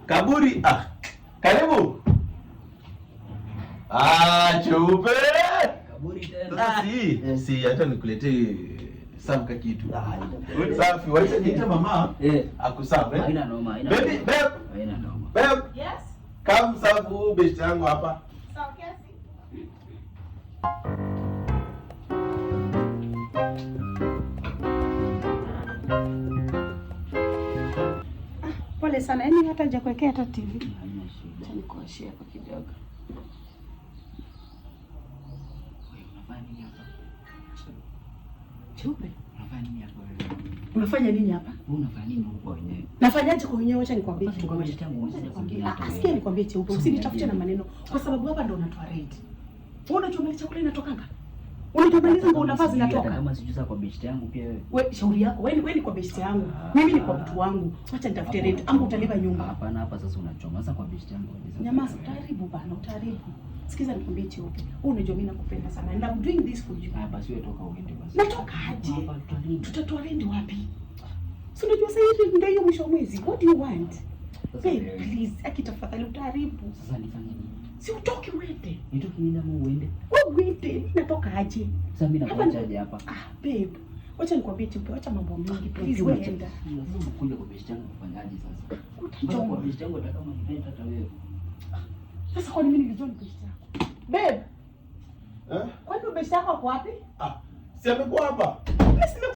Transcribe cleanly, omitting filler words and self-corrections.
Kaburi. Karibu. Cheupe. Kaburi tena. Si hata nikuletee samka kitu. Safi, wacha niite mama. Akusabe. Haina noma, haina. Baby, babe. Haina noma. Babe. Yes. Come safu besti yangu hapa. Sawa kiasi. Pole sana, yaani hata hajakuwekea hata TV. Haina shida. Acha nikuashie hapa kidogo. Unafanya nini hapa? Cheupe. Unafanya nini hapa? Unafanya nini hapa? Wewe unafanya nini huko wenyewe? Nafanyaje kwa wenyewe? Acha nikwambie kitu Kwa kimoja. besti yangu Nikwambie. Asikia nikwambie Cheupe, usinitafute na maneno kwa sababu hapa ndo unatoa rent. Wewe unachomea chakula inatokanga? Unachomaliza nguo unavaa zinatoka. Kama sijui sasa kwa besti yangu pia wewe. Wewe shauri yako. Wewe ni kwa besti yangu. Mimi ni kwa mtu wangu. Acha nitafute rent. Ama utalipa nyumba. Hapana, hapa sasa unachoma sasa kwa besti yangu. Nyamaza, utaharibu bana, utaharibu. Sikiza nikwambie Cheupe. Wewe unajua mimi nakupenda sana. And I'm doing this for you. Basi wewe toka uende basi. Natoka aje? Tutatoa rent wapi? Si unajua sasa hivi ndio hiyo mwisho wa mwezi. What do you want? Babe, please, akitafadhali utaharibu. Sasa nifanye nini? Si utoke uende. Nitoke nini ama uende? Wewe uende, natoka aje? Sasa mimi nakuachaje hapa? Babe, wacha nikwambie Cheupe, acha mambo mengi please, wewe enda. Lazima kuja kwa besti yangu kufanyaje sasa? Utachoma. Kwa besti yangu hata kama nipenda hata wewe. Sasa kwa nini nilijua ni besti yako? Babe. Kwani besti yako ako wapi? Si amekuwa hapa. Mimi